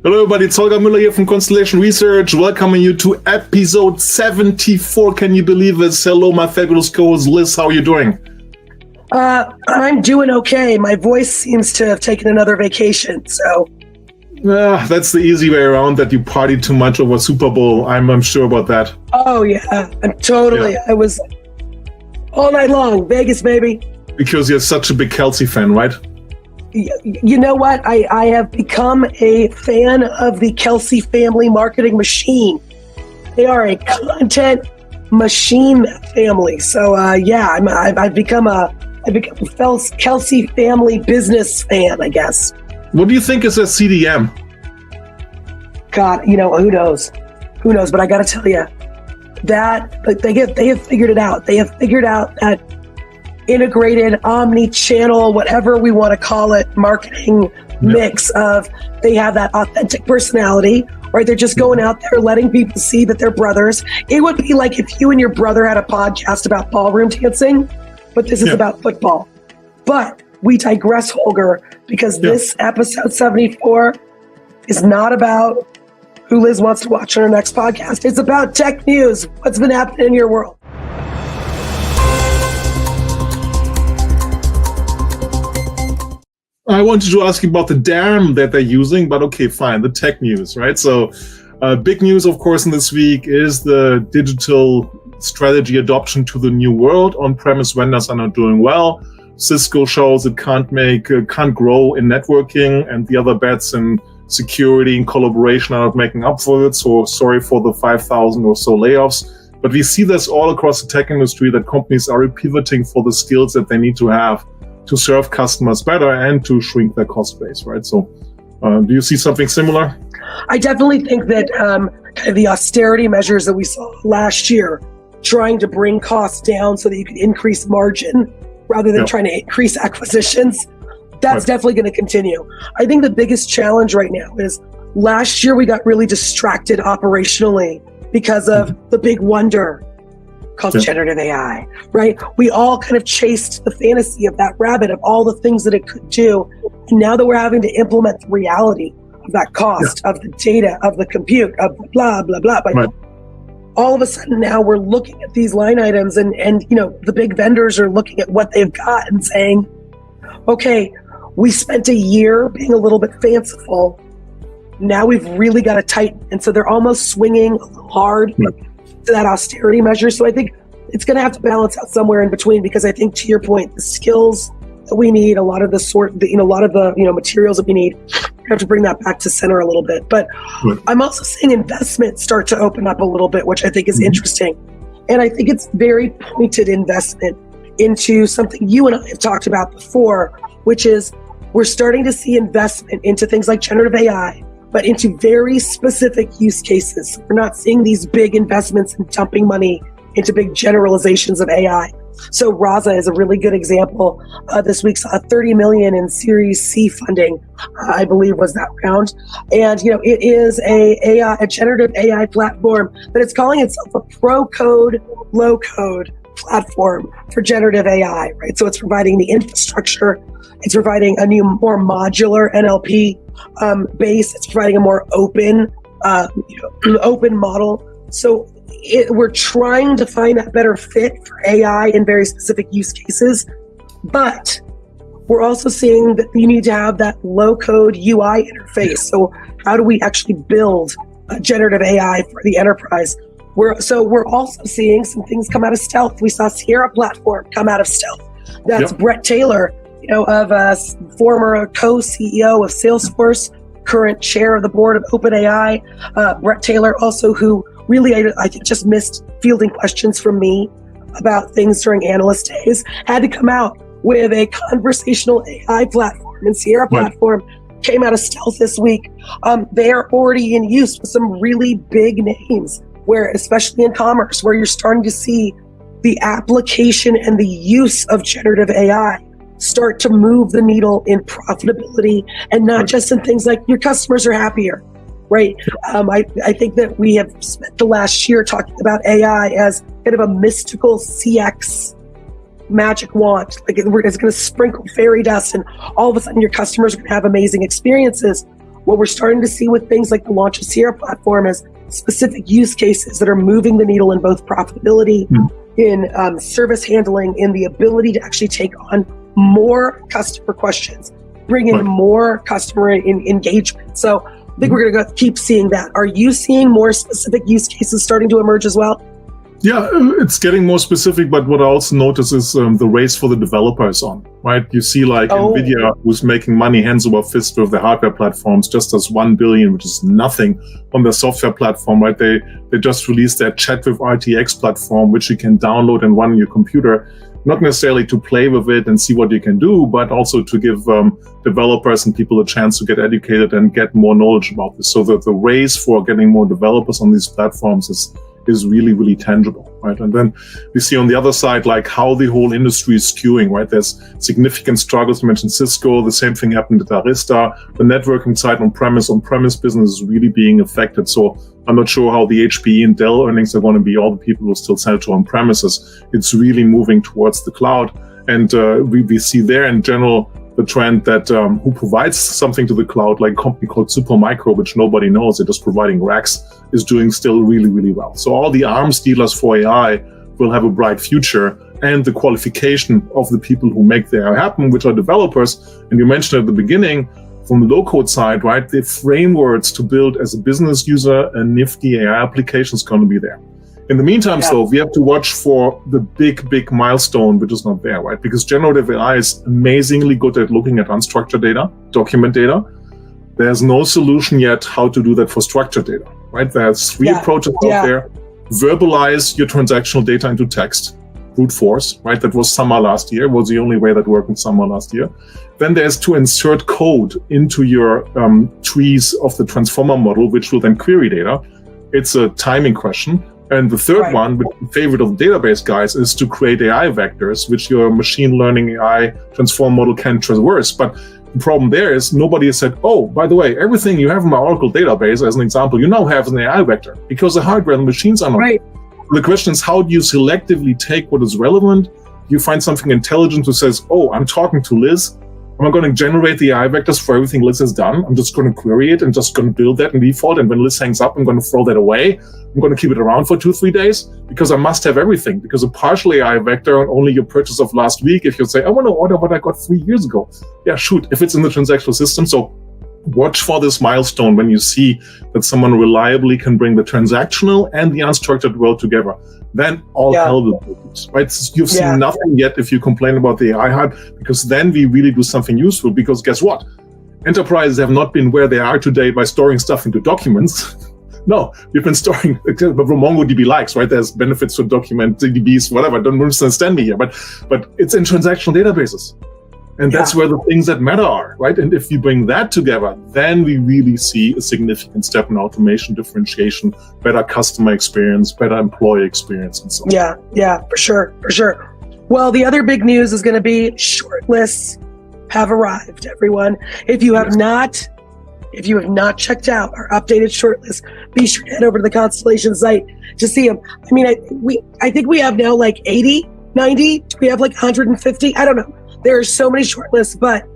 Hello, everybody. It's Holger Mueller here from Constellation Research, welcoming you to episode 74. Can you believe this? Hello, my fabulous co-host Liz. How are you doing? I'm doing okay. My voice seems to have taken another vacation, so. That's the easy way around, that you partied too much over Super Bowl. I'm sure about that. Oh, yeah. I was all night long. Vegas, baby. Because you're such a big Kelsey fan, right? You know what? I have become a fan of the Kelsey family marketing machine. They are a content machine family. So I've become a Kelsey family business fan, I guess. What do you think is a CDM? God, who knows? Who knows? But I got to tell you that they have figured it out. They have figured out that integrated omni-channel, whatever we want to call it, marketing mix of, they have that authentic personality, right? They're just going out there letting people see that they're brothers. It would be like if you and your brother had a podcast about ballroom dancing, but this is about football. But we digress, Holger, because this episode 74 is not about who Liz wants to watch on her next podcast. It's about tech news. What's been happening in your world? I wanted to ask you about the DAM that they're using, but okay, fine, the tech news, right? So big news, of course, in this week is the digital strategy adoption to the new world. On-premise vendors are not doing well. Cisco shows it can't grow in networking, and the other bets in security and collaboration are not making up for it. So sorry for the 5,000 or so layoffs. But we see this all across the tech industry, that companies are pivoting for the skills that they need to have to serve customers better and to shrink their cost base, right? So do you see something similar? I definitely think that kind of the austerity measures that we saw last year, trying to bring costs down so that you can increase margin rather than trying to increase acquisitions, that's definitely going to continue. I think the biggest challenge right now is last year we got really distracted operationally because of the big wonder called generative AI, right? We all kind of chased the fantasy of that rabbit, of all the things that it could do. And now that we're having to implement the reality of that cost, of the data, of the compute, of the blah, blah, blah. But all of a sudden now we're looking at these line items and the big vendors are looking at what they've got and saying, okay, we spent a year being a little bit fanciful. Now we've really got to tighten. And so they're almost swinging a little hard to that austerity measure. So I think it's going to have to balance out somewhere in between, because I think, to your point, the skills that we need, a lot of the materials that we need, we have to bring that back to center a little bit. But I'm also seeing investment start to open up a little bit, which I think is interesting. And I think it's very pointed investment into something you and I have talked about before, which is we're starting to see investment into things like generative AI, but into very specific use cases. We're not seeing these big investments and dumping money into big generalizations of AI. So Raza is a really good example. This week saw $30 million in Series C funding, I believe was that round. And it is a generative AI platform, but it's calling itself a pro-code, low-code platform for generative AI, right? So it's providing the infrastructure. It's providing a new, more modular NLP base. It's providing a more open, open model. So we're trying to find that better fit for AI in very specific use cases, but we're also seeing that you need to have that low-code UI interface. So how do we actually build a generative AI for the enterprise? We're also seeing some things come out of stealth. We saw Sierra Platform come out of stealth. That's Brett Taylor, of former co-CEO of Salesforce, current chair of the board of OpenAI. Brett Taylor also, who really, I think, just missed fielding questions from me about things during Analyst days, had to come out with a conversational AI platform. And Sierra Platform came out of stealth this week. They are already in use with some really big names, where, especially in commerce, where you're starting to see the application and the use of generative AI start to move the needle in profitability, and not just in things like your customers are happier, right? I think that we have spent the last year talking about AI as kind of a mystical CX magic wand. Like it's going to sprinkle fairy dust and all of a sudden your customers are going to have amazing experiences. What we're starting to see with things like the launch of Sierra platform is specific use cases that are moving the needle in both profitability, in service handling, in the ability to actually take on more customer questions, bring in more customer engagement. So I think we're going to keep seeing that. Are you seeing more specific use cases starting to emerge as well? Yeah, it's getting more specific, but what I also notice is the race for the developers on, right? You see like NVIDIA, who's making money hands over fist with their hardware platforms, just as 1 billion, which is nothing on their software platform, right? They just released their Chat with RTX platform, which you can download and run on your computer, not necessarily to play with it and see what you can do, but also to give developers and people a chance to get educated and get more knowledge about this. So that the race for getting more developers on these platforms is really, really tangible, right? And then we see on the other side, like how the whole industry is skewing, right? There's significant struggles. You mentioned Cisco, the same thing happened at Arista. The networking side on-premise business is really being affected. So I'm not sure how the HPE and Dell earnings are going to be. All the people who still sell to on-premises. It's really moving towards the cloud. And we see there in general the trend that who provides something to the cloud, like a company called Supermicro, which nobody knows, they're just providing racks, is doing still really, really well. So all the ARMS dealers for AI will have a bright future, and the qualification of the people who make the AI happen, which are developers. And you mentioned at the beginning, from the low-code side, right, the frameworks to build as a business user a nifty AI application is going to be there. In the meantime, so we have to watch for the big milestone, which is not there, right? Because generative AI is amazingly good at looking at unstructured data, document data. There's no solution yet how to do that for structured data, right? There's 3 approaches out there. Verbalize your transactional data into text, brute force, right? That was summer last year, was the only way that worked in summer last year. Then there's to insert code into your trees of the transformer model, which will then query data. It's a timing question. And the third one, which is the favorite of the database guys, is to create AI vectors, which your machine learning AI transform model can traverse. But the problem there is nobody has said, oh, by the way, everything you have in my Oracle database, as an example, you now have an AI vector, because the hardware and the machines are not. The question is, how do you selectively take what is relevant? You find something intelligent who says, oh, I'm talking to Liz. I'm going to generate the AI vectors for everything Liz has done. I'm just going to query it and just going to build that in default. And when Liz hangs up, I'm going to throw that away. I'm going to keep it around for 2-3 days because I must have everything. Because a partial AI vector on only your purchase of last week, if you say, I want to order what I got 3 years ago. Yeah, shoot, if it's in the transactional system. So watch for this milestone when you see that someone reliably can bring the transactional and the unstructured world together. Then all hell will break loose, right? You've seen nothing yet if you complain about the AI hype, because then we really do something useful. Because guess what? Enterprises have not been where they are today by storing stuff into documents. No, we've been storing, but MongoDB likes, right? There's benefits for document DBs, whatever. Don't understand me here, but it's in transactional databases. And that's where the things that matter are, right? And if you bring that together, then we really see a significant step in automation, differentiation, better customer experience, better employee experience, and so on. Yeah, for sure. Well, the other big news is going to be shortlists have arrived, everyone. If you have not checked out our updated shortlist, be sure to head over to the Constellation site to see them. I mean, I think we have now like 80, 90. Do we have like 150? I don't know. There are so many shortlists, but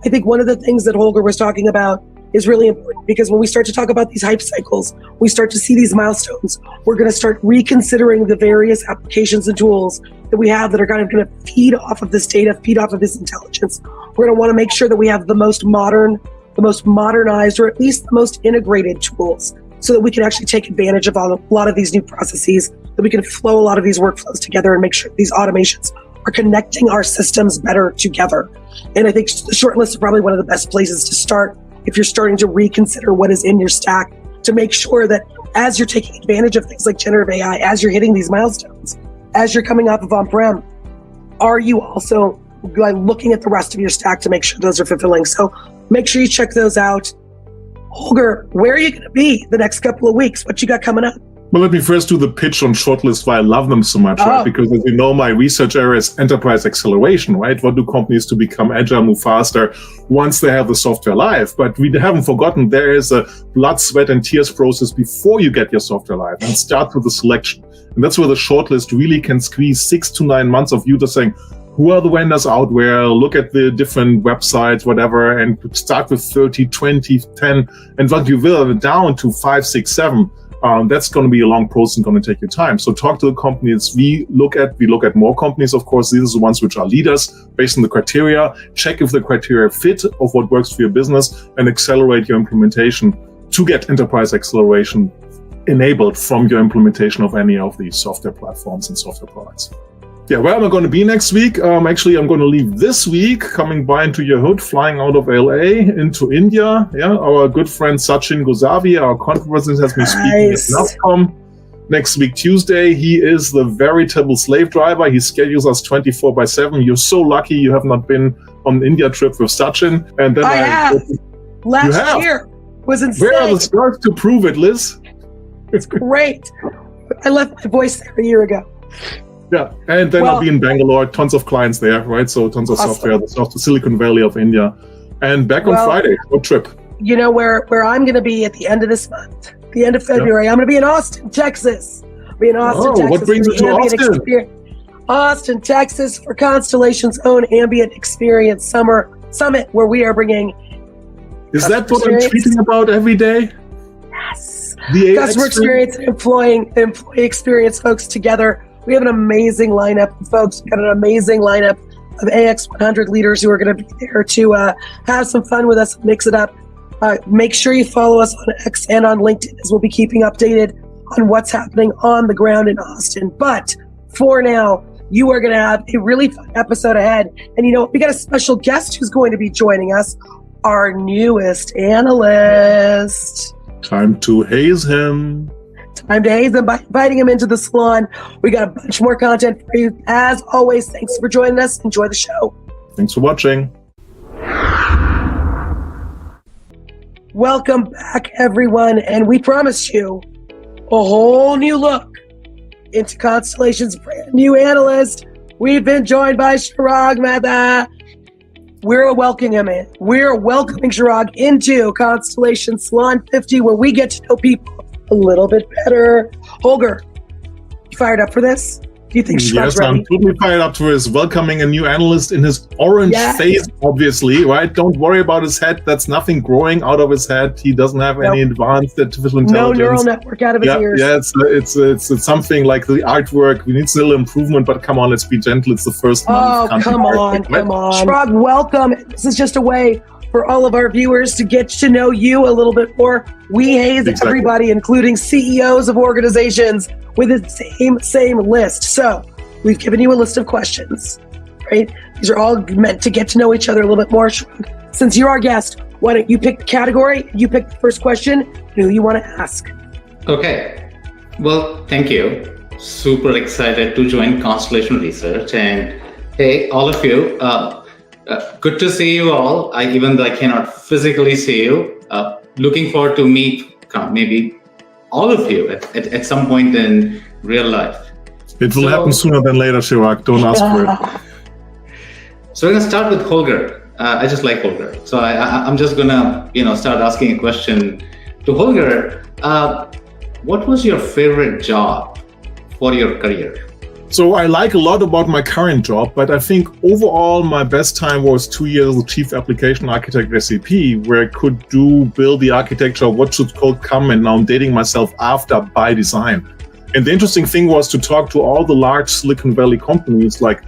I think one of the things that Holger was talking about is really important, because when we start to talk about these hype cycles, we start to see these milestones, we're going to start reconsidering the various applications and tools that we have that are kind of going to feed off of this data, feed off of this intelligence. We're going to want to make sure that we have the most modern, the most modernized, or at least the most integrated tools, so that we can actually take advantage of a lot of these new processes, that we can flow a lot of these workflows together and make sure these automations are connecting our systems better together. And I think the shortlist is probably one of the best places to start if you're starting to reconsider what is in your stack, to make sure that as you're taking advantage of things like generative AI, as you're hitting these milestones, as you're coming off of on-prem, are you also looking at the rest of your stack to make sure those are fulfilling? So make sure you check those out. Holger, where are you going to be the next couple of weeks? What you got coming up? Well, let me first do the pitch on shortlist, why I love them so much, right? Because as you know, my research area is enterprise acceleration, right? What do companies to become agile, move faster once they have the software live? But we haven't forgotten there is a blood, sweat, and tears process before you get your software live, and start with the selection. And that's where the shortlist really can squeeze 6 to 9 months of you just saying, who are the vendors out there, look at the different websites, whatever, and start with 30, 20, 10, and once you will it down to 5, 6, 7, that's going to be a long process and going to take your time. So talk to the companies we look at more companies, of course. These are the ones which are leaders based on the criteria. Check if the criteria fit of what works for your business and accelerate your implementation to get enterprise acceleration enabled from your implementation of any of these software platforms and software products. Yeah, where am I going to be next week? Actually, I'm going to leave this week, coming by into your hood, flying out of LA into India. Yeah, our good friend Sachin Gosavi, our conference, has been speaking at NASCOM next week, Tuesday. He is the veritable slave driver. He schedules us 24/7. You're so lucky you have not been on an India trip with Sachin. And then I have. Last year was insane. Where are the scars to prove it, Liz? It's great. I left my voice there a year ago. Yeah, and then I'll be in Bangalore, tons of clients there, right? So tons of software, the Silicon Valley of India. And back on Friday, road trip. You know where I'm going to be at the end of this month, the end of February. I'm going to be in Austin, Texas. Texas. What brings you to Austin? Austin, Texas, for Constellation's own ambient experience summit, where we are bringing. Is that what I'm tweeting about every day? Yes. The customer experience and employee experience folks together. We have an amazing lineup of folks. We've got an amazing lineup of AX100 leaders who are going to be there to have some fun with us, mix it up. Make sure you follow us on X and on LinkedIn, as we'll be keeping updated on what's happening on the ground in Austin. But for now, you are going to have a really fun episode ahead. And you know, we got a special guest who's going to be joining us, our newest analyst. Time to haze him. Time to haze him by inviting him into the salon. We got a bunch more content for you. As always, thanks for joining us. Enjoy the show. Thanks for watching. Welcome back, everyone. And we promised you a whole new look into Constellation's brand new analyst. We've been joined by Chirag Mehta. We're welcoming him in. We're welcoming Chirag into Constellation Salon 50, where we get to know people a little bit better. Holger, you fired up for this? Do you think Chirag's ready? I'm totally fired up for this. Welcoming a new analyst in his orange face, obviously, right? Don't worry about his head. That's nothing growing out of his head. He doesn't have any advanced artificial intelligence. No neural network out of his ears. Yeah, it's something like the artwork. We need still improvement, but come on, let's be gentle. It's the first month. Oh, come on. Chirag, welcome. This is just a way for all of our viewers to get to know you a little bit more. We haze everybody, including CEOs of organizations, with the same list. So we've given you a list of questions, right? These are all meant to get to know each other a little bit more. Since you're our guest, why don't you pick the category, you pick the first question, and who you want to ask. Okay. Well, thank you. Super excited to join Constellation Research. And hey, all of you, good to see you all. Even though I cannot physically see you, looking forward to meet maybe all of you at some point in real life. It will happen sooner than later, Chirag. Don't ask for it. So we're going to start with Holger. I just like Holger. So I'm just going to start asking a question to Holger. What was your favorite job for your career? So I like a lot about my current job, but I think overall my best time was 2 years as a chief application architect at SAP, where I could build the architecture of what should come, and now I'm dating myself after by design. And the interesting thing was to talk to all the large Silicon Valley companies like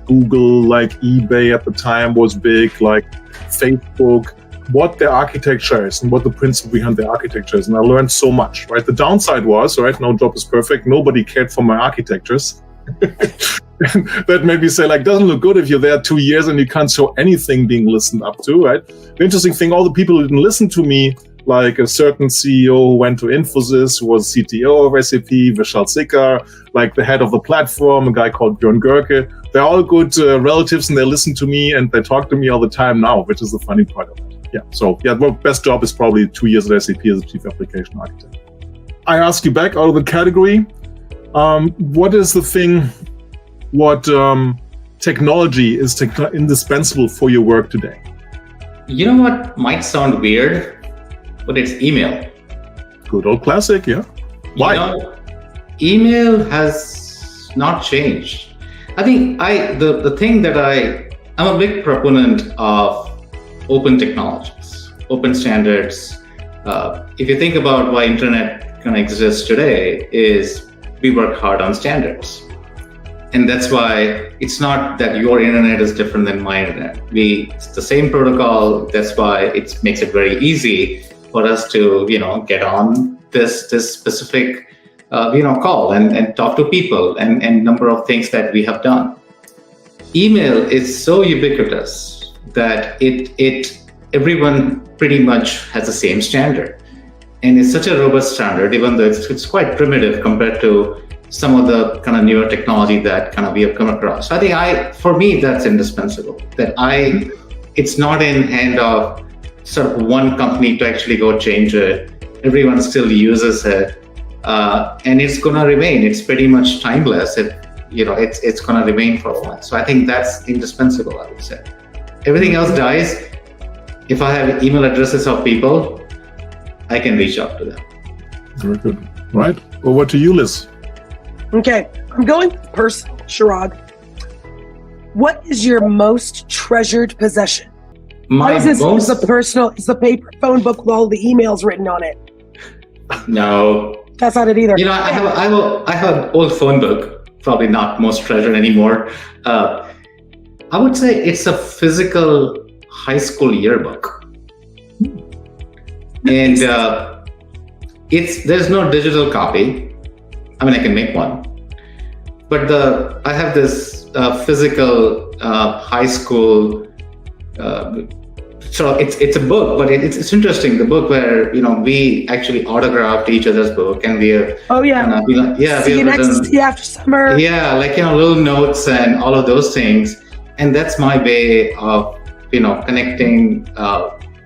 Google, like eBay at the time was big, like Facebook, what their architecture is and what the principle behind their architecture is. And I learned so much, right? The downside was, right, no job is perfect. Nobody cared for my architectures. That made me say, like, doesn't look good if you're there 2 years and you can't show anything being listened up to, right? The interesting thing, all the people who didn't listen to me, like a certain CEO who went to Infosys, who was CTO of SAP, Vishal Sikar, like the head of the platform, a guy called Björn Görke, they're all good relatives and they listen to me and they talk to me all the time now, which is the funny part of it. Yeah, so yeah, my best job is probably 2 years at SAP as a chief application architect. I ask you back out of the category, what is the thing, what technology is indispensable for your work today? You know what might sound weird, but it's email. Good old classic, yeah. Why? Email has not changed. I think the thing that I'm a big proponent of open technologies, open standards. If you think about why internet kind of exists today, is we work hard on standards. And that's why it's not that your internet is different than my internet. It's the same protocol. That's why it makes it very easy for us to, get on this specific, call and talk to people and number of things that we have done. Email is so ubiquitous that everyone pretty much has the same standard. And it's such a robust standard, even though it's quite primitive compared to some of the kind of newer technology that kind of we have come across. So I think for me, that's indispensable. It's not in hand of sort of one company to actually go change it. Everyone still uses it, and it's going to remain. It's pretty much timeless. It's going to remain for a while. So I think that's indispensable, I would say. Everything else dies. If I have email addresses of people, I can reach out to them. Very good. Right. Over to you, Liz. Okay, I'm going personal, Chirag. What is your most treasured possession? Is the paper phone book with all the emails written on it? No. That's not it either. I have an old phone book, probably not most treasured anymore. I would say it's a physical high school yearbook. And there's no digital copy. I mean, I can make one, but I have this physical high school. So it's a book, but it's interesting. The book where we actually autographed each other's book, and we have see you after summer. Yeah, little notes and all of those things, and that's my way of connecting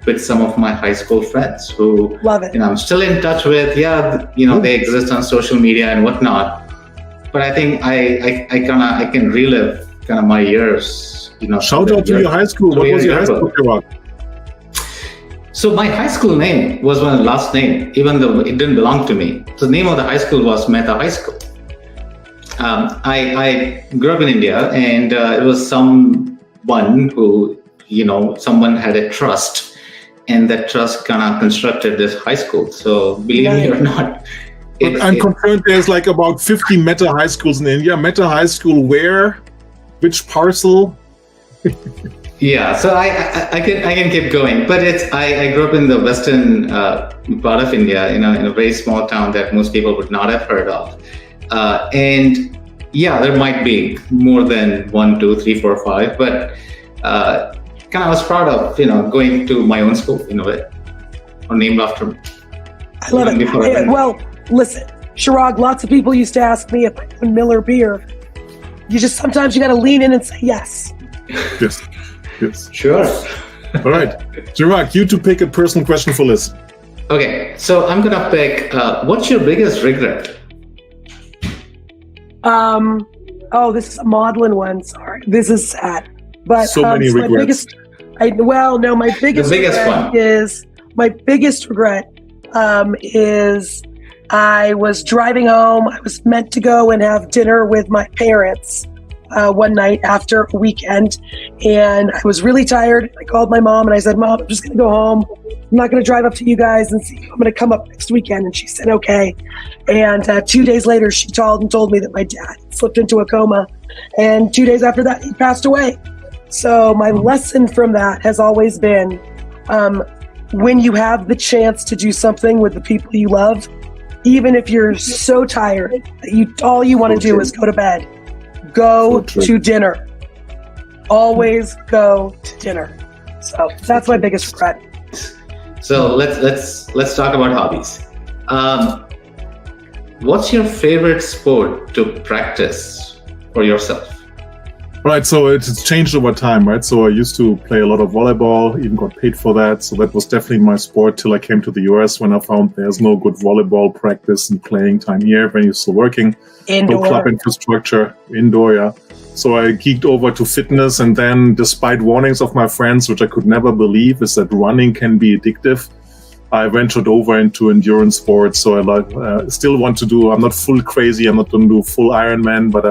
with some of my high school friends who love it. I'm still in touch with. They exist on social media and whatnot. But I think I can relive kind of my years. Shout out to your high school. What was your high school about? So my high school name was my last name, even though it didn't belong to me. So the name of the high school was Mehta High School. I grew up in India, and it was someone who someone had a trust. And that trust kind of constructed this high school. So believe me or not. I'm concerned there's about 50 Mehta high schools in India. Mehta High School where? Which parcel? Yeah, so I can keep going. But I grew up in the western part of India, in a very small town that most people would not have heard of. And yeah, there might be more than 1, 2, 3, 4, 5, but I was proud of going to my own school in a way, or named after me. I love it. Well, listen, Chirag, lots of people used to ask me if I own Mueller beer. Sometimes you got to lean in and say yes. Yes. Sure. All right, Chirag, you to pick a personal question for Liz. Okay, so I'm gonna pick. What's your biggest regret? This is a maudlin one. Sorry, this is sad. But so many regrets. My biggest regret is I was driving home. I was meant to go and have dinner with my parents one night after a weekend, and I was really tired. I called my mom and I said, "Mom, I'm just going to go home. I'm not going to drive up to you guys and see. I'm going to come up next weekend." And she said, "Okay." And 2 days later, she told me that my dad slipped into a coma, and 2 days after that, he passed away. So my lesson from that has always been, when you have the chance to do something with the people you love, even if you're so tired that all you want to do is go to bed, go to dinner. Always go to dinner. So that's my biggest regret. So let's talk about hobbies. What's your favorite sport to practice for yourself? Right, so it's changed over time, right? So I used to play a lot of volleyball, even got paid for that. So that was definitely my sport till I came to the US, when I found there's no good volleyball practice and playing time here when you're still working. Indoor. No club infrastructure, indoor, yeah. So I geeked over to fitness, and then despite warnings of my friends, which I could never believe, is that running can be addictive, I ventured over into endurance sports. So I still want to do, I'm not full crazy, I'm not going to do full Ironman, but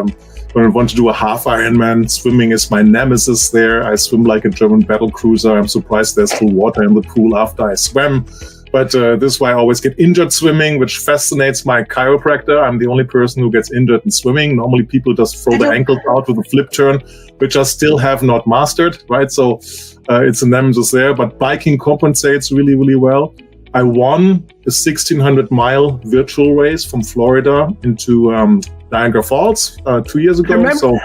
when I want to do a half Ironman, swimming is my nemesis there. I swim like a German battle cruiser. I'm surprised there's still water in the pool after I swim. But this is why I always get injured swimming, which fascinates my chiropractor. I'm the only person who gets injured in swimming. Normally people just throw their ankles out with a flip turn, which I still have not mastered, right? So it's a nemesis there, but biking compensates really, really well. I won a 1,600-mile virtual race from Florida into Niagara Falls 2 years ago. So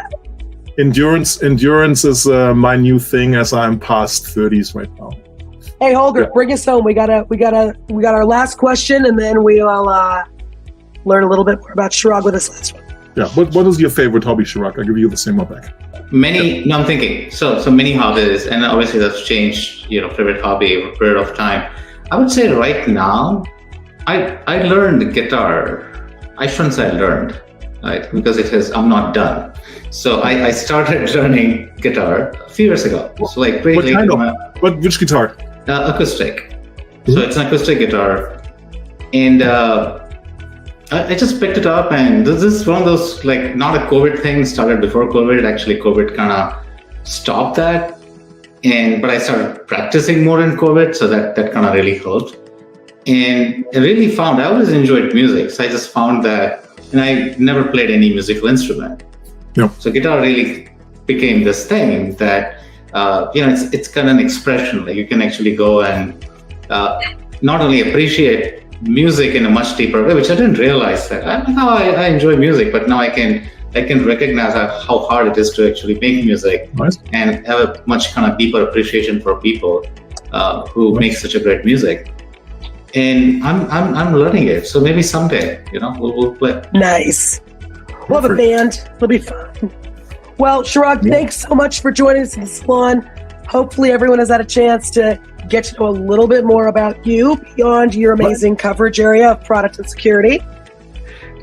endurance is my new thing as I'm past 30s right now. Hey Holger, bring us home. We got our last question, and then we'll learn a little bit more about Chirag with this last one. Yeah. What is your favorite hobby, Chirag? I'll give you the same one back. I'm thinking. So many hobbies, and obviously that's changed, favorite hobby over a period of time. I would say right now, I learned guitar. I shouldn't say I learned, right? Because I'm not done. So I started learning guitar a few years ago. So like pretty late. Which guitar? Acoustic. So it's an acoustic guitar, and I just picked it up, and this is one of those, like, not a COVID thing, started before COVID. Actually, COVID kind of stopped that, but I started practicing more in COVID, so that kind of really helped. And I really found I always enjoyed music, so I just found that, and I never played any musical instrument. Yep. So guitar really became this thing that it's kind of an expression. Like you can actually go and not only appreciate music in a much deeper way, which I didn't realize that. I enjoy music, but now I can recognize how hard it is to actually make music. Nice. And have a much kind of deeper appreciation for people who make such a great music. And I'm learning it. So maybe someday, we'll play. Nice. We'll have a band. It'll be fun. Well, Chirag, thanks so much for joining us in the Salon. Hopefully everyone has had a chance to get to know a little bit more about you beyond your amazing coverage area of product and security.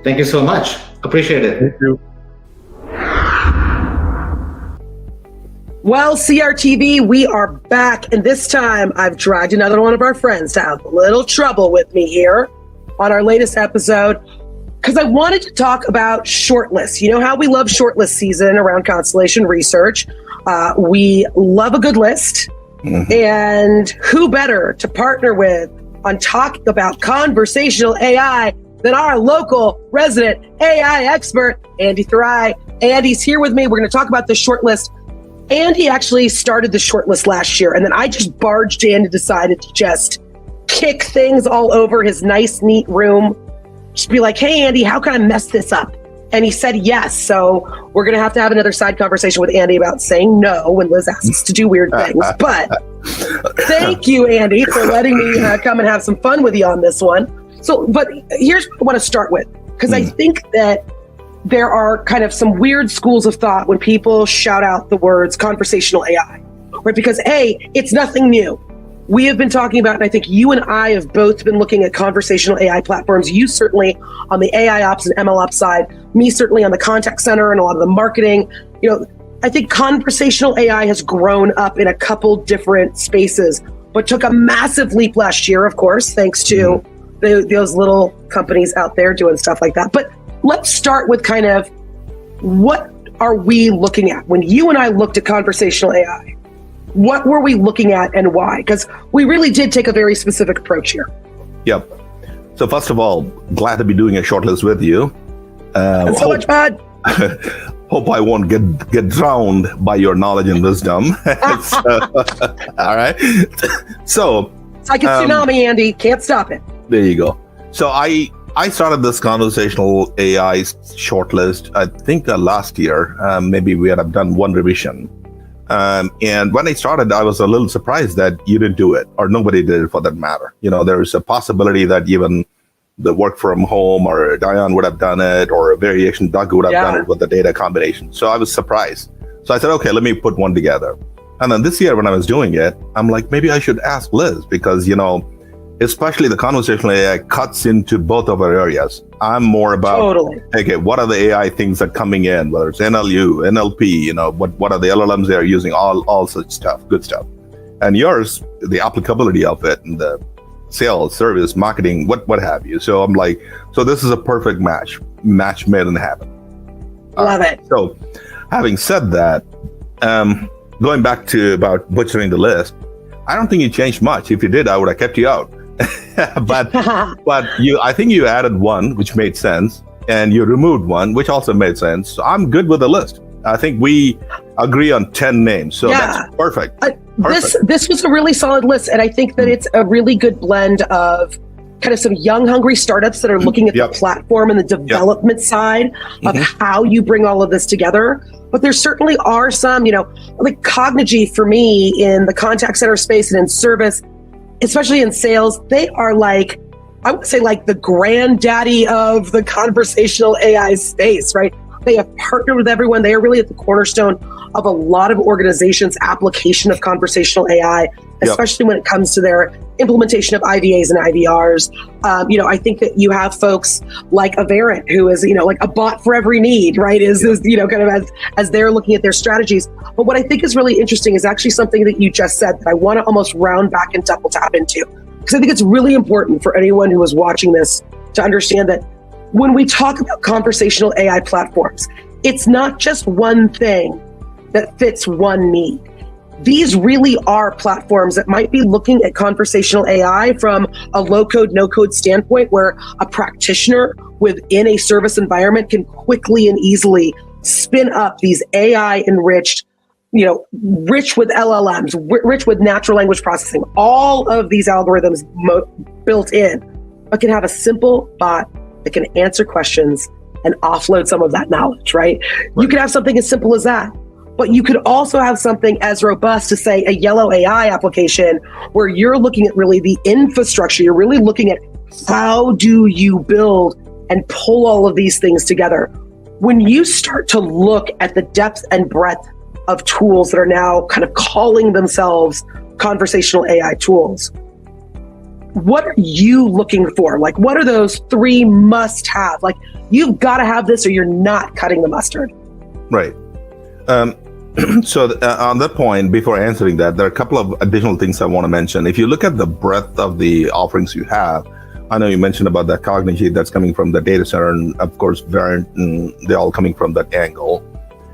Thank you so much. Appreciate it. Thank you. Well, CRTV, we are back. And this time I've dragged another one of our friends to have a little trouble with me here on our latest episode, because I wanted to talk about ShortList. You know how we love ShortList season around Constellation Research. We love a good list. Mm-hmm. And who better to partner with on talking about conversational AI than our local resident AI expert, Andy Thurai. Andy's here with me. We're going to talk about the ShortList. Andy actually started the ShortList last year, and then I just barged in and decided to just kick things all over his nice, neat room. Just be like, hey, Andy, how can I mess this up? And he said yes. So we're going to have another side conversation with Andy about saying no when Liz asks us to do weird things. But thank you, Andy, for letting me come and have some fun with you on this one. So, but here's what I want to start with, because I think that there are kind of some weird schools of thought when people shout out the words conversational AI, right? Because A, it's nothing new. We have been talking about, and I think you and I have both been looking at conversational AI platforms. You certainly on the AI ops and ML ops side, me certainly on the contact center and a lot of the marketing. I think conversational AI has grown up in a couple different spaces, but took a massive leap last year, of course, thanks to those little companies out there doing stuff like that. But let's start with kind of what are we looking at? When you and I looked at conversational AI, what were we looking at and why? Because we really did take a very specific approach here. Yep. So first of all, glad to be doing a ShortList with you. Thanks so much, bud. Hope I won't get drowned by your knowledge and wisdom. All right. So it's like a tsunami, Andy. Can't stop it. There you go. So I started this conversational AI ShortList, I think last year. Maybe we had done one revision. And when I started, I was a little surprised that you didn't do it, or nobody did it for that matter. There's a possibility that even the work from home or Diane would have done it, or a variation Doug would have done it with the data combination. So I was surprised. So I said, okay, let me put one together. And then this year when I was doing it, I'm like, maybe I should ask Liz, because, especially the conversational AI cuts into both of our areas. I'm more about, okay, what are the AI things that are coming in, whether it's NLU, NLP, what are the LLMs they are using, all such stuff, good stuff. And yours, the applicability of it, and the sales, service, marketing, what have you. So I'm like, so this is a perfect match made in heaven. Love it. So, having said that, going back to about butchering the list, I don't think you changed much. If you did, I would have kept you out. but I think you added one, which made sense, and you removed one, which also made sense. So I'm good with the list. I think we agree on 10 names, so that's perfect. This was a really solid list, and I think that it's a really good blend of kind of some young, hungry startups that are looking at the platform and the development side of how you bring all of this together. But there certainly are some, like Cognigy for me in the contact center space and in service, especially in sales, they are like, I would say like the granddaddy of the conversational AI space, right? They have partnered with everyone. They are really at the cornerstone of a lot of organizations' application of conversational AI, especially when it comes to their implementation of IVAs and IVRs. I think that you have folks like Averant, who is, like a bot for every need, right? Is kind of as they're looking at their strategies. But what I think is really interesting is actually something that you just said that I want to almost round back and double tap into. Because I think it's really important for anyone who is watching this to understand that when we talk about conversational AI platforms, it's not just one thing that fits one need. These really are platforms that might be looking at conversational AI from a low-code, no-code standpoint, where a practitioner within a service environment can quickly and easily spin up these AI-enriched, rich with LLMs, rich with natural language processing, all of these algorithms built in, but can have a simple bot that can answer questions and offload some of that knowledge, right? You could have something as simple as that. But you could also have something as robust to say a yellow AI application where you're looking at really the infrastructure. You're really looking at how do you build and pull all of these things together. When you start to look at the depth and breadth of tools that are now kind of calling themselves conversational AI tools, what are you looking for? Like, what are those 3 must have? Like, you've got to have this or you're not cutting the mustard. Right. So on that point, before answering that, there are a couple of additional things I want to mention. If you look at the breadth of the offerings you have, I know you mentioned about that Cognigy that's coming from the data center, and of course, Verint, and they're all coming from that angle.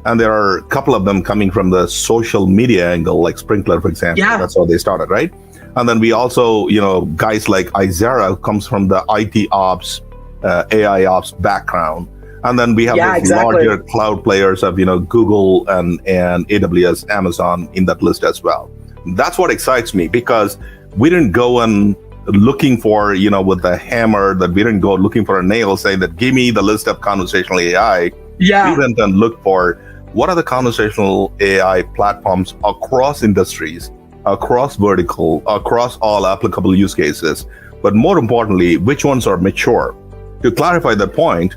And there are a couple of them coming from the social media angle, like Sprinkler, for example. Yeah. That's how they started, right? And then we also, guys like Izera, who comes from the IT ops, AI ops background. And then we have these larger cloud players of, Google and AWS, Amazon in that list as well. That's what excites me, because we didn't go and looking for, with the hammer, that we didn't go looking for a nail saying that, give me the list of conversational AI. Yeah. We went and looked for what are the conversational AI platforms across industries, across vertical, across all applicable use cases. But more importantly, which ones are mature? To clarify that point,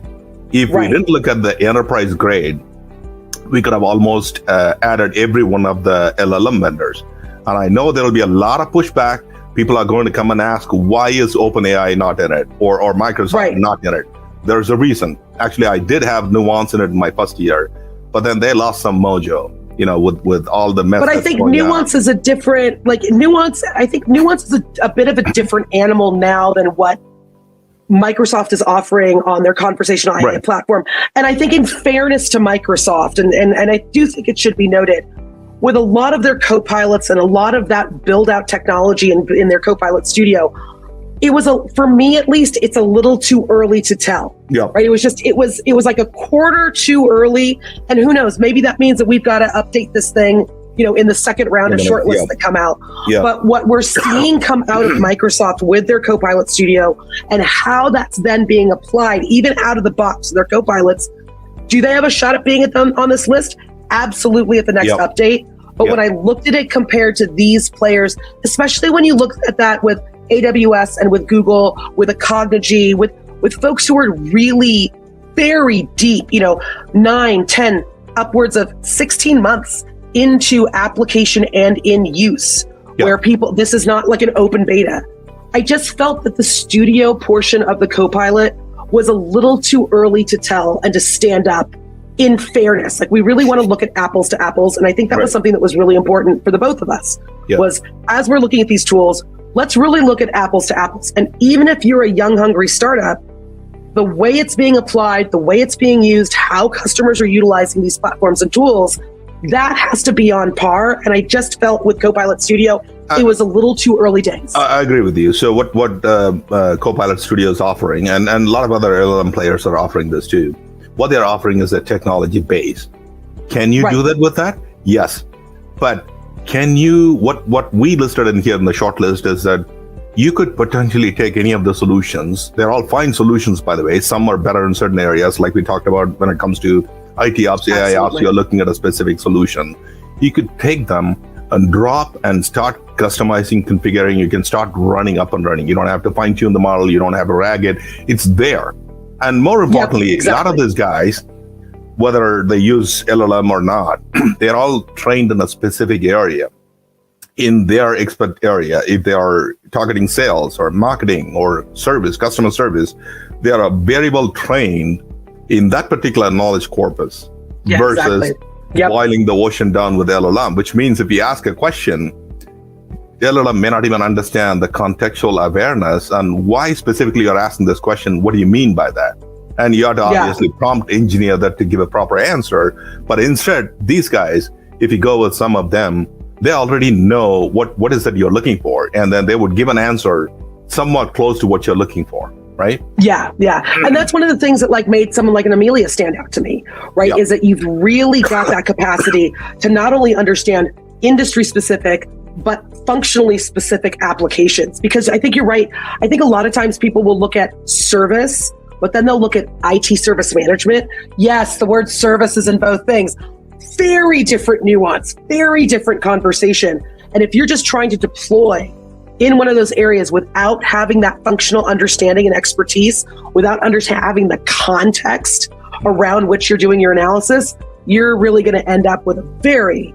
if we didn't look at the enterprise grade, we could have almost added every one of the LLM vendors. And I know there will be a lot of pushback. People are going to come and ask, why is OpenAI not in it? Or Microsoft not in it? There's a reason. Actually, I did have Nuance in it in my first year, but then they lost some mojo, with all the mess. But I think Nuance is a different, Nuance is a bit of a different animal now than what Microsoft is offering on their conversational AI platform. And I think in fairness to Microsoft, and I do think it should be noted, with a lot of their co-pilots and a lot of that build out technology in their Copilot studio, it was for me at least, it's a little too early to tell. Yeah. Right. It was like a quarter too early. And who knows, maybe that means that we've got to update this thing, in the second round of shortlists that come out. Yeah. But what we're seeing come out of Microsoft with their Copilot studio and how that's then being applied, even out of the box, their Copilots, do they have a shot at being on this list? Absolutely, at the next update. But when I looked at it compared to these players, especially when you look at that with AWS and with Google, with a Cognigy, with folks who are really very deep, 9, 10, upwards of 16 months into application and in use, where this is not like an open beta. I just felt that the studio portion of the Copilot was a little too early to tell and to stand up in fairness. We really want to look at apples to apples. And I think that was something that was really important for the both of us, was as we're looking at these tools, let's really look at apples to apples. And even if you're a young, hungry startup, the way it's being applied, the way it's being used, how customers are utilizing these platforms and tools, that has to be on par. And I just felt with Copilot Studio, it was a little too early days. I agree with you. So what Copilot Studio is offering, and a lot of other LLM players are offering this too, what they're offering is a technology base. Can you do that with that? Yes. But can you, what we listed in here in the shortlist is that you could potentially take any of the solutions. They're all fine solutions, by the way. Some are better in certain areas, like we talked about when it comes to IT ops, AI ops, you're looking at a specific solution. You could take them and drop and start customizing, configuring. You can start running up and running. You don't have to fine tune the model. You don't have to rag it. It's there. And more importantly, a lot of these guys, whether they use LLM or not, they're all trained in a specific area. In their expert area, if they are targeting sales or marketing or service, customer service, they are very well trained in that particular knowledge corpus versus boiling the ocean down with LLM, which means if you ask a question, the LLM may not even understand the contextual awareness and why specifically you're asking this question. What do you mean by that? And you have to obviously prompt engineer that to give a proper answer. But instead, these guys, if you go with some of them, they already know what is that you're looking for. And then they would give an answer somewhat close to what you're looking for, right? Yeah. And that's one of the things that made someone like an Amelia stand out to me, right? Is that you've really got that capacity to not only understand industry specific, but functionally specific applications. Because I think you're right. I think a lot of times people will look at service, but then they'll look at IT service management. Yes, the word service is in both things. Very different nuance, very different conversation. And if you're just trying to deploy in one of those areas without having that functional understanding and expertise, without having the context around which you're doing your analysis, you're really going to end up with a very,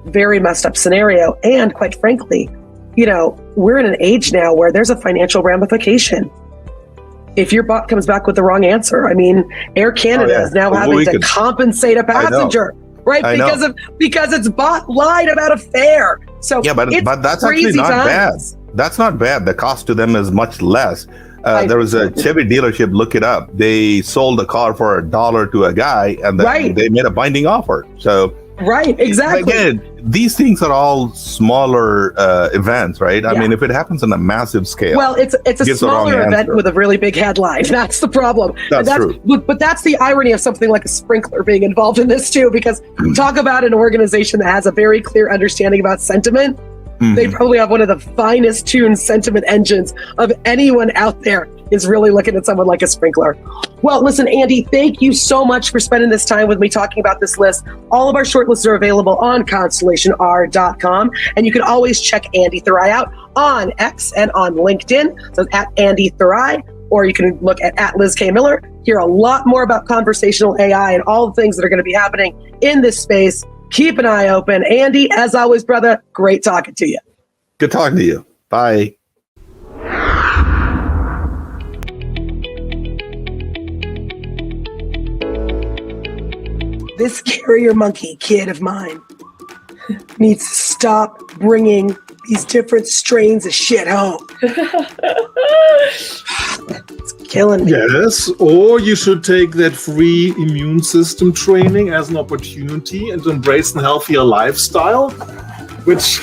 very messed up scenario. And quite frankly, we're in an age now where there's a financial ramification. If your bot comes back with the wrong answer, Air Canada is now having to compensate a passenger. Right, because its bot lied about a fare. So but that's actually not bad. That's not bad. The cost to them is much less. There was a Chevy dealership. Look it up. They sold a car for $1 to a guy, and then they made a binding offer. So exactly. Again, these things are all smaller events, right? I mean, if it happens on a massive scale, well, it's a smaller event with a really big headline. That's the problem. That's true. But that's the irony of something like a sprinkler being involved in this too, because talk about an organization that has a very clear understanding about sentiment. They probably have one of the finest tuned sentiment engines of anyone out there is really looking at someone like a sprinkler. Well, listen, Andy, thank you so much for spending this time with me talking about this list. All of our shortlists are available on ConstellationR.com, and you can always check Andy Thurai out on X and on LinkedIn. So at Andy Thurai, or you can look at Liz K. Miller, hear a lot more about conversational AI and all the things that are going to be happening in this space. Keep an eye open. Andy, as always, brother, great talking to you. Good talking to you. Bye. This carrier monkey kid of mine needs to stop bringing these different strains of shit home. It's killing me. Yes, or you should take that free immune system training as an opportunity and embrace a healthier lifestyle, which...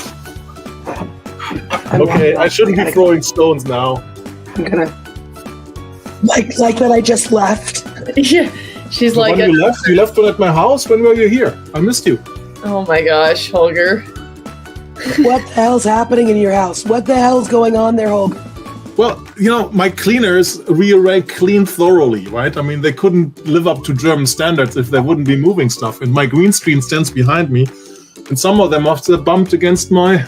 Okay, I shouldn't be throwing stones now. I'm gonna... Like that I just left. Yeah, she's like... When you left one at my house? When were you here? I missed you. Oh my gosh, Holger. What the hell's happening in your house? What the hell's going on there, Holger? Well, my cleaners cleaned thoroughly, right? I mean, they couldn't live up to German standards if they wouldn't be moving stuff. And my green screen stands behind me. And some of them must have bumped against my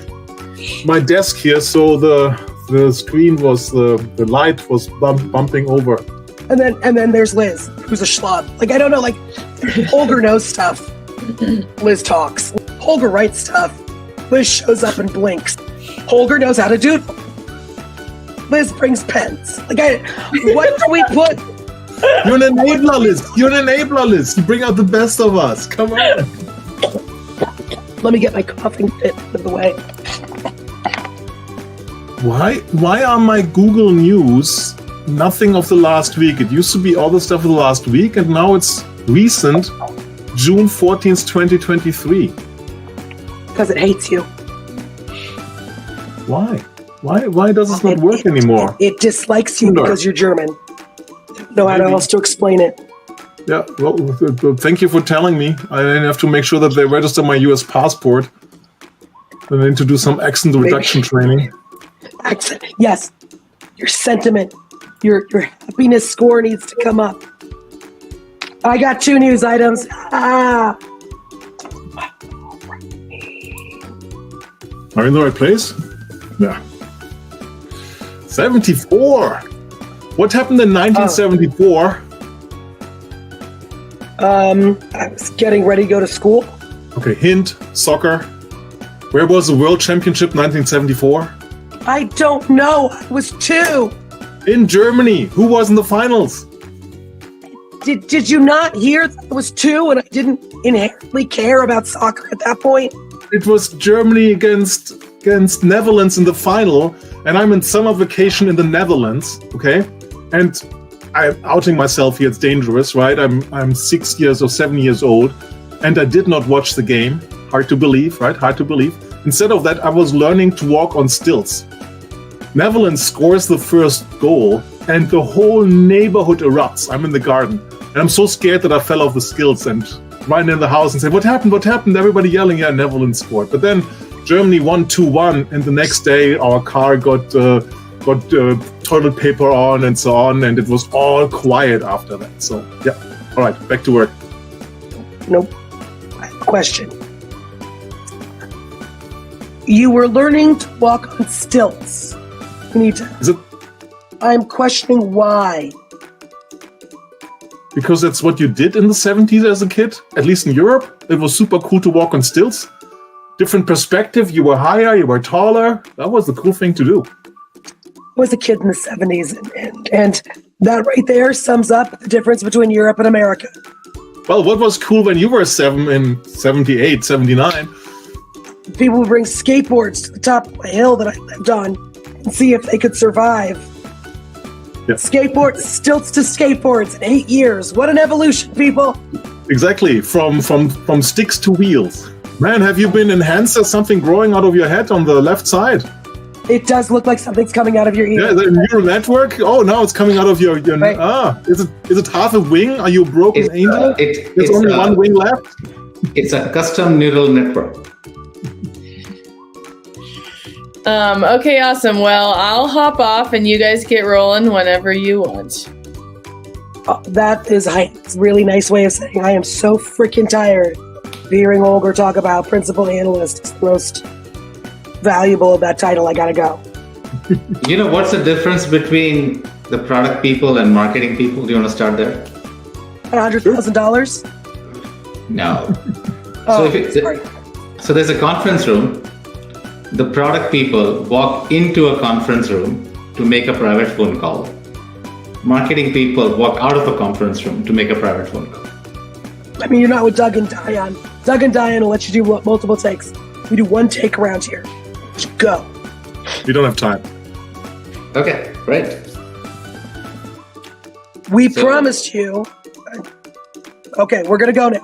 desk here. So the screen was, the light was bumping over. And then there's Liz, who's a schlub. I don't know, Holger knows stuff. Liz talks. Holger writes stuff. Liz shows up and blinks. Holger knows how to doodle. Liz brings pens. What do we put? You're an enabler, Liz. You're an enabler, Liz. You bring out the best of us. Come on. Let me get my coughing fit out of the way. Why are my Google News nothing of the last week. It used to be all the stuff of the last week, and now it's recent, June 14th, 2023. Because it hates you. Why? Why does this not work anymore? It dislikes you because you're German. Don't know how else to explain it. Yeah, well, thank you for telling me. I have to make sure that they register my US passport. I need to do some accent reduction training. Accent, yes. Your sentiment, your happiness score needs to come up. I got 2 news items. Are you in the right place? Yeah. 74. What happened in 1974? I was getting ready to go to school. Okay, hint, soccer. Where was the World Championship 1974? I don't know. I was 2. In Germany. Who was in the finals? Did you not hear that I was 2 and I didn't inherently care about soccer at that point? It was Germany against Netherlands in the final, and I'm in summer vacation in the Netherlands, okay? And I'm outing myself here, it's dangerous, right? I'm 6 years or 7 years old, and I did not watch the game. Hard to believe, right? Hard to believe. Instead of that, I was learning to walk on stilts. Netherlands scores the first goal, and the whole neighborhood erupts. I'm in the garden, and I'm so scared that I fell off the stilts and ran in the house and said, what happened? What happened? Everybody yelling, yeah, Netherlands scored. But then Germany won 2-1, and the next day our car got toilet paper on and so on, and it was all quiet after that. So, yeah. All right, back to work. Nope. I have a question. You were learning to walk on stilts. You need to. Is it I'm questioning why. because that's what you did in the 70s as a kid? At least in Europe, it was super cool to walk on stilts. Different perspective. You were higher, you were taller. That was the cool thing to do. I was a kid in the 70s, and that right there sums up the difference between Europe and America. Well, what was cool when you were 7 in 78, 79? People would bring skateboards to the top of a hill that I lived on and see if they could survive. Yeah. Skateboards, stilts to skateboards in 8 years. What an evolution, people. Exactly, from sticks to wheels. Man, have you been enhanced? There's something growing out of your head on the left side. It does look like something's coming out of your ear. Yeah, the neural network. Oh, now it's coming out of your Right. Is it half a wing? Are you a broken angel? There's only one wing left. It's a custom neural network. Okay, awesome. Well, I'll hop off and you guys get rolling whenever you want. That is a really nice way of saying I am so freaking tired of hearing Holger talk about principal analyst. It's the most valuable of that title. I gotta go. You know, what's the difference between the product people and marketing people? Do you want to start there? $100,000? No. Oh, so, so there's a conference room. The product people walk into a conference room to make a private phone call. Marketing people walk out of a conference room to make a private phone call. I mean, you're not with Doug and Diane. Doug and Diane will let you do multiple takes. We do one take around here. Just go. We don't have time. Okay, right. We promised you. Okay, we're gonna go now.